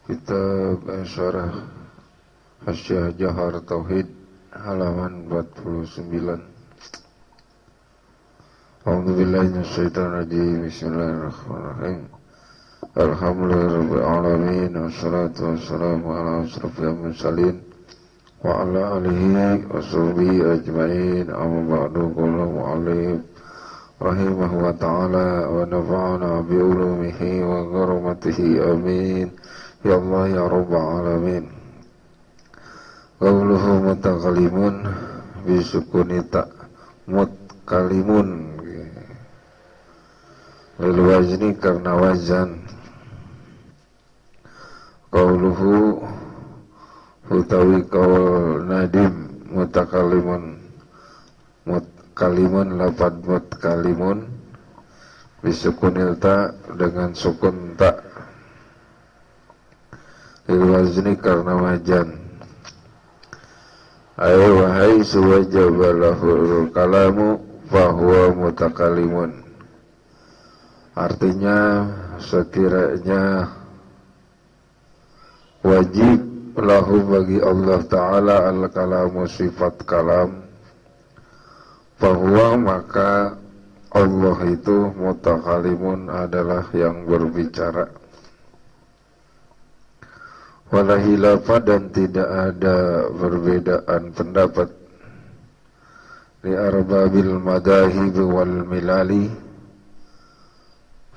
Kitab Syarah Hasyiah Jahar Tauhid halaman 49. A'udzubillahi minasyaitonir rajim. Bismillahirrahmanirrahim. Alhamdulillahirabbil alamin wassalatu wassalamu ala asyrofil mursalin wa ala alihi washabihi ajmain. Amma ba'du. Qala mu'allif rahimahu wa ta'ala wa nafa'ana bi ulumihi wa karamatihi amin ya Allah ya rabbal alamin. Qauluhu mutakalimun bisukuni ta mutkalimun lil wazni karena wazan. Qauluhu utawi qaul nadim mutakalimun mutkalimun lapad mutkalimun bisukunil ta dengan sukun ta lil wazni karena wajan. Ay wahai suwajabalahul kalamu fahuwa mutakalimun. Artinya sekiranya wajib lahu bagi Allah Ta'ala al-kalamu sifat kalam, fahuwa maka Allah itu mutakalimun adalah yang berbicara. Wala hilafa dan tidak ada perbedaan pendapat li arbabil madahib wal milali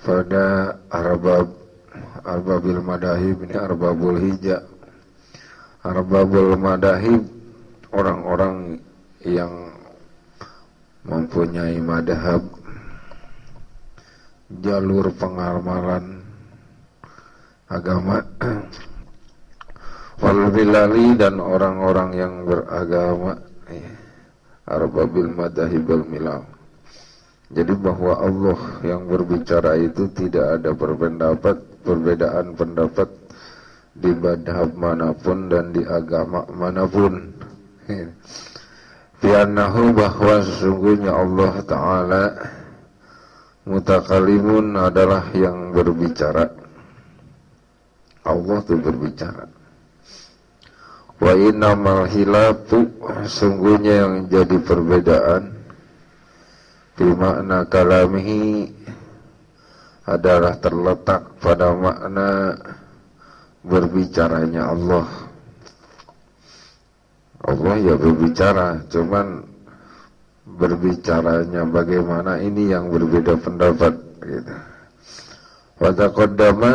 pada arbabil madahib ini arbabul hija. Arbabul madahib orang-orang yang mempunyai madhab, jalur pengamalan agama, wal milali dan orang-orang yang beragama, arbabil madahib wal milal. Jadi bahwa Allah yang berbicara itu tidak ada perbedaan pendapat di madhab manapun dan di agama manapun. Bi'annahu bahwa sesungguhnya Allah Ta'ala mutakalimun adalah yang berbicara. Allah itu berbicara. Wa innamal hilafu sungguhnya yang jadi perbedaan di makna kalamihi adalah terletak pada makna berbicaranya Allah. Allah ya berbicara, cuman berbicaranya bagaimana ini yang berbeda pendapat gitu. Wa taqaddama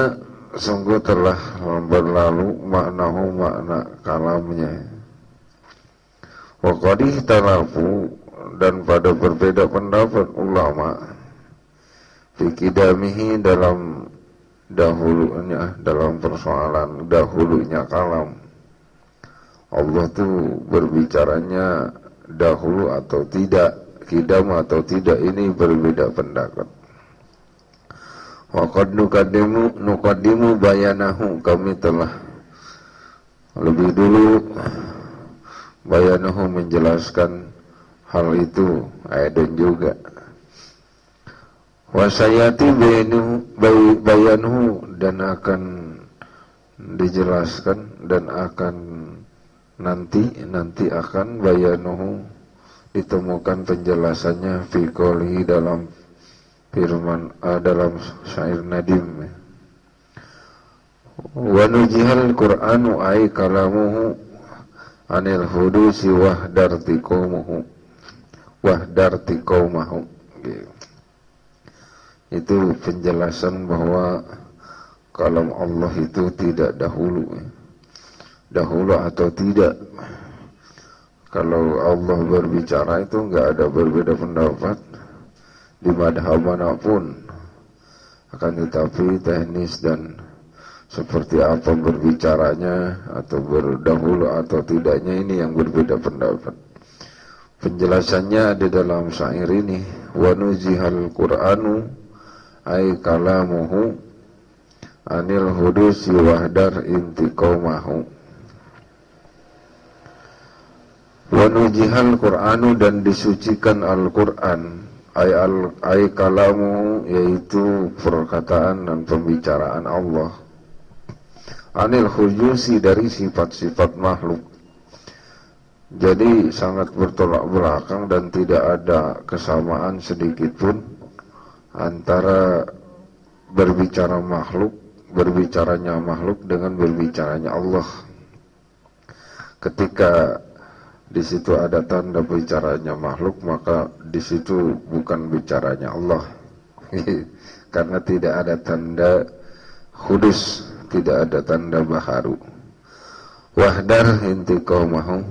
sungguh telah berlalu maknahu makna kalamnya. Wa qad ikhtalafu dan pada berbeda pendapat ulama fi qidamihi dalam dahulunya, dalam persoalan dahulunya kalam. Allah tuh berbicaranya dahulu atau tidak, qidam atau tidak, ini berbeda pendapat. Wa qad nuqaddimu bayanahu, kami telah lebih dulu bayanahu menjelaskan hal itu, dan juga wa sayati bayanuhu dan akan dijelaskan dan akan nanti akan bayanuhu ditemukan penjelasannya fi qoulihi dalam firman dalam syair nadim. Wa nujihal Qur'anu ay kalamuhu anil hudusi wahdartikomuhu itu penjelasan bahwa kalam Allah itu tidak dahulu atau tidak. Kalau Allah berbicara itu enggak ada berbeda pendapat di madhab manapun, akan tetapi teknis dan seperti apa berbicaranya atau berdahulu atau tidaknya ini yang berbeda pendapat. Penjelasannya ada dalam syair ini. Wa nuzihal Qur'anu ay kalamuhu anil hudusi wahdar intiqamahu. Wa nuzihal Qur'anu dan disucikan Al-Qur'an ay kalamu yaitu perkataan dan pembicaraan Allah anil khujusi dari sifat-sifat makhluk. Jadi sangat bertolak belakang dan tidak ada kesamaan sedikit pun antara berbicaranya makhluk dengan berbicaranya Allah. Ketika di situ ada tanda bicaranya makhluk, maka di situ bukan bicaranya Allah. Karena tidak ada tanda khudus, tidak ada tanda baharu. Wahdar intiqamahu,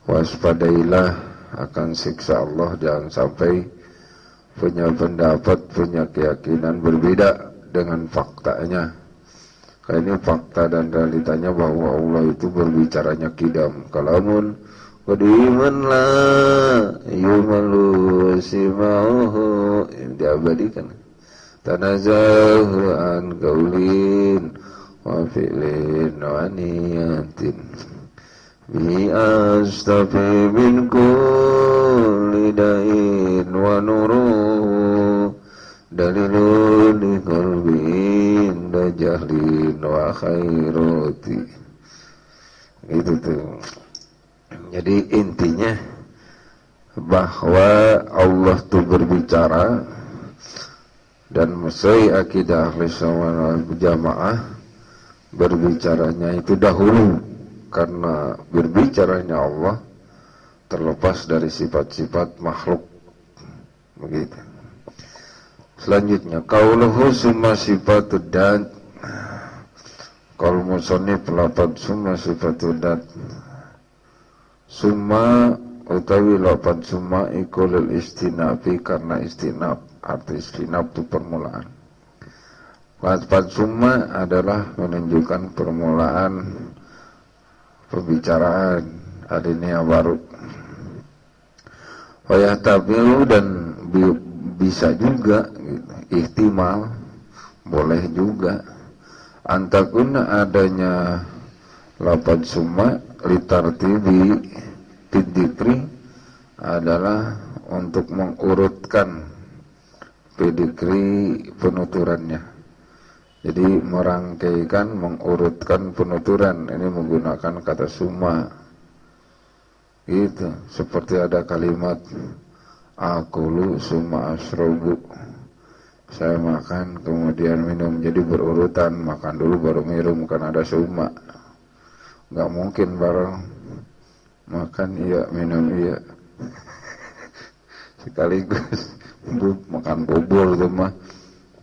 waspadailah akan siksa Allah. Jangan sampai punya pendapat, punya keyakinan berbeda dengan faktanya. Karena ini fakta dan realitanya bahwa Allah itu berbicaranya kidam. Kalamun qadiman la yumalu simauhu, diabadikan. Tanazahu an qaulin wa fi'lin wa niyatin bi astafi min kulli da'in wa nuruhu dalilun li qalbin da jahlin wa khairati. Gitu tuh. Jadi intinya bahwa Allah tuh berbicara, dan sesuai akidah ahli sunnah wal jamaah, berbicaranya itu dahulu, karena berbicaranya Allah terlepas dari sifat-sifat makhluk. Begitu. Selanjutnya, qauluhu summa sifatud dat. Qaul musannif lafaz summa sifatud dat. Summa utawi lafaz summa iku lil istinafi, karena istinaf. Arti istinaf itu permulaan. Lafaz summa adalah menunjukkan permulaan pembicaraan alinea baru. Wa yahtabilu, dan bisa juga gitu, ihtimal boleh juga antakuna adanya lafaz summa litartibi bidikri, adalah untuk mengurutkan bidikri penuturannya. Jadi merangkaikan, mengurutkan penuturan, ini menggunakan kata summa gitu. Seperti ada kalimat akulu summa asrobu, saya makan kemudian minum, jadi berurutan, makan dulu baru minum, kan ada summa. Gak mungkin bareng makan iya minum iya sekaligus. Makan bubur itu mah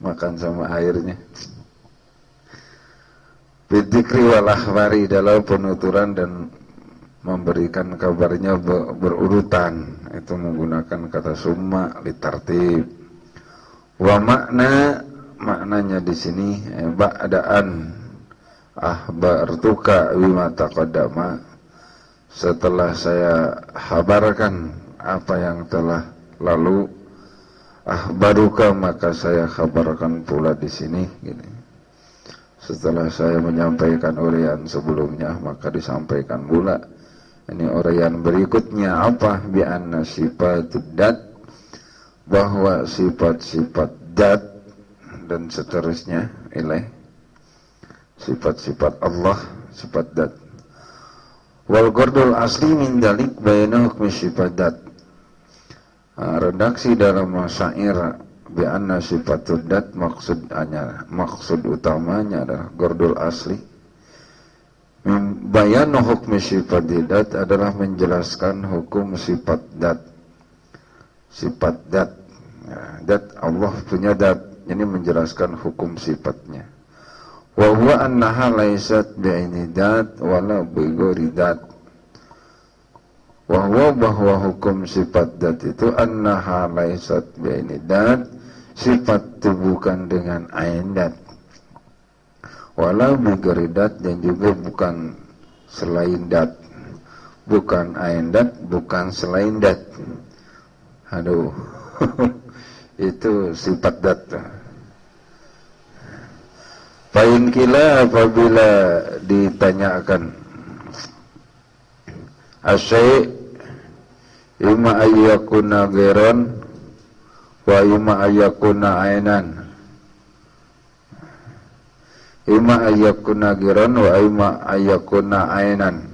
makan sama airnya. Bidikri wal akhbari, dalam penuturan dan memberikan kabarnya berurutan, itu menggunakan kata summa litartib. Wa maknanya di sini ba'daan ahbartuka bima taqaddama, setelah saya habarkan apa yang telah lalu, ahbaruka maka saya kabarkan pula di sini gini. Setelah saya menyampaikan uraian sebelumnya, maka disampaikan pula ini uraian berikutnya. Apa? Bi anna sifatud dat, bahwa sifat-sifat dat dan seterusnya ilaih, sifat-sifat Allah, sifat dat. Wal qardul asli min dalik bayna hukmi sifat dat. Redaksi dalam masyair bi anna sifatud dat, maksud utamanya adalah qardul asli. Bayan hukmi sifat dat adalah menjelaskan hukum sifat dat. Sifat dat, dat Allah punya dat, ini menjelaskan hukum sifatnya. Wa huwa annaha laysat bi'aini dat wala bighairi dat. Wa huwa, bahwa hukum sifat dat itu annaha laysat bi'aini dat, sifat itu bukan dengan ain dat, wala bighairi dat, dan juga bukan selain dat. Bukan ain dat, bukan selain dat. Aduh, itu sifat dat. Fa'in kila, apabila ditanyakan asyai' ima ayyakuna geron wa ima ayyakuna ainan, Ima ayyakuna giran wa ima ayyakuna ainan.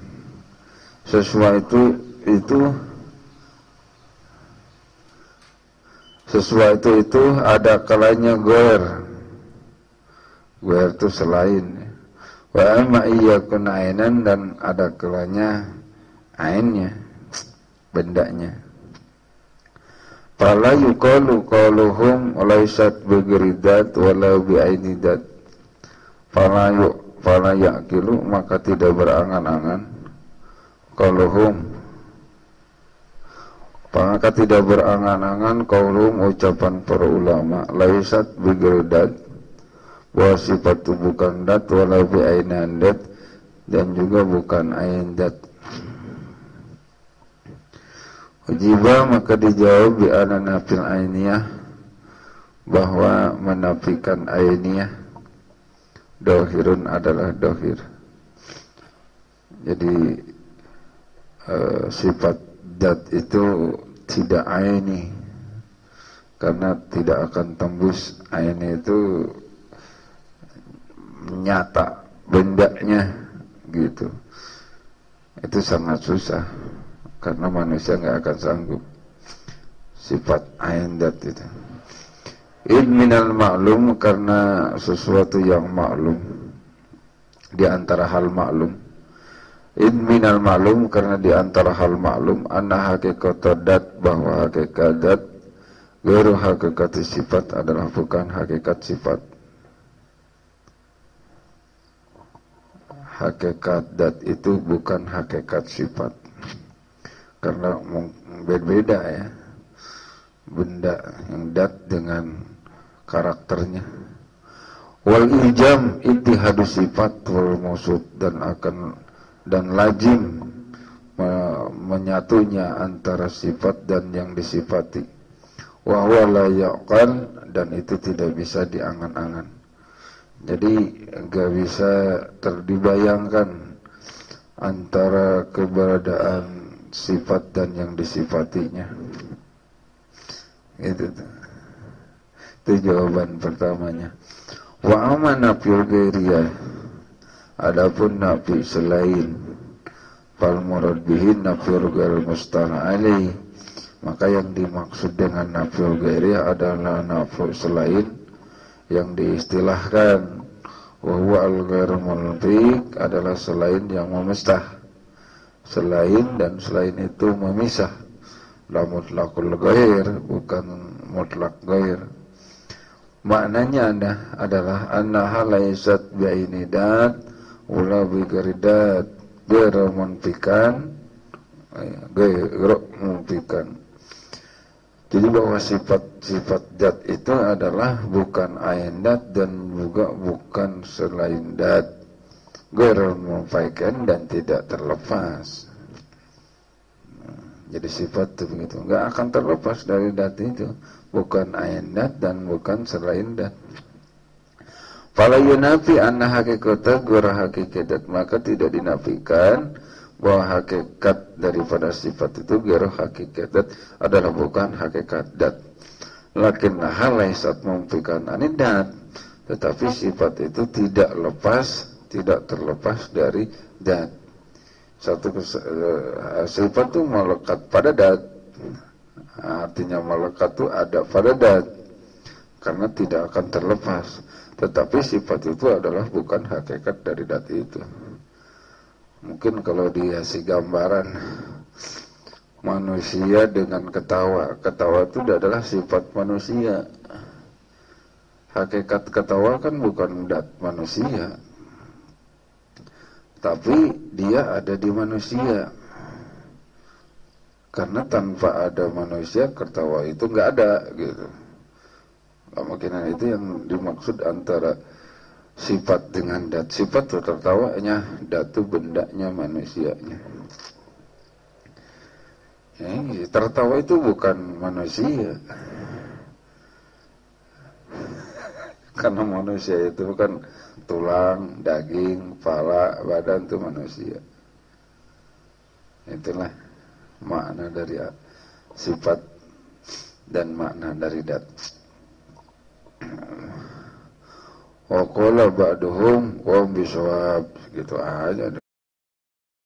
Sesuatu itu ada kalanya goer. Goer itu selain. Wa ima ayyakuna ainan, dan ada kalanya ainnya, bendanya. Fala yuqalu qaluhum laysat bigridat wala bi'ainidat. Fala yaqilu, maka tidak berangan-angan qauluhum, maka tidak berangan-angan qauluhum, ucapan para ulama, laysat bigridat, bahwa sifat itu bukan dat, wala bi'ainan dat, dan juga bukan ain dat. Ujiba, maka dijawab bi anana fil ainiyah, bahwa menafikan ainiyah dohirun adalah dohir. Jadi sifat dat itu tidak aini, karena tidak akan tembus. Aini itu nyata bendanya gitu. Itu sangat susah, karena manusia nggak akan sanggup sifat ain dat itu. In minal ma'lum, karena sesuatu yang maklum, di antara hal maklum. In minal ma'lum, karena di antara hal maklum, anna hakikat dat, bahwa hakikat dat gairu hakikat sifat, adalah bukan hakikat sifat. Hakikat dat itu bukan hakikat sifat, karena beda-beda ya benda yang dat dengan karakternya. Wal ijam ittihadu sifat wal mausuf, dan lazim menyatunya antara sifat dan yang disifati. Wa huwa la yaqal, dan itu tidak bisa diangan-angan. Jadi enggak bisa terdibayangkan antara keberadaan sifat dan yang disifatinya. Itu jawaban pertamanya. Wa amma nafyul ghairiyah, adapun nafi selain, fal murad bihi nafyul ghairil mustana alaih, maka yang dimaksud dengan nafyul ghairiyah adalah nafi selain yang diistilahkan. Wa huwa al-ghairu mulfiq, adalah selain yang memestah. Selain, dan selain itu memisah. La mutlaqul ghair, bukan mutlak ghair. Maknanya adalah annaha laysat bi'ainidat wala bigaridat, ghairu munfikan, ghairu munfikan. Jadi bahwa sifat dat itu adalah bukan ain dat dan juga bukan selain dat, ghairu munfikan, dan tidak terlepas. Jadi sifat itu begitu, nggak akan terlepas dari dat itu, bukan ain dat dan bukan selain dat. Fala yunafi anna hakikata ghairu hakikat, maka tidak dinafikan bahwa hakikat daripada sifat itu ghairu hakikat, adalah bukan hakikat dat. Lakinnaha laysat mumfikan anidat, tetapi sifat itu tidak terlepas dari dat. Satu sifat itu melekat pada dat, artinya melekat itu ada pada dat, karena tidak akan terlepas. Tetapi sifat itu adalah bukan hakikat dari dat itu. Mungkin kalau dikasih gambaran manusia dengan ketawa, ketawa itu adalah sifat manusia. Hakikat ketawa kan bukan dat manusia, tapi dia ada di manusia. Karena tanpa ada manusia, ketawa itu nggak ada gitu. Kemungkinan itu yang dimaksud antara sifat dengan dat. Sifat itu tertawanya, dat itu bendanya, manusianya. Tertawa itu bukan manusia, karena manusia itu bukan tulang, daging, kepala, badan, itu manusia. Itulah makna dari sifat dan makna dari dat. wa qala ba'duhum qom bisawab gitu aja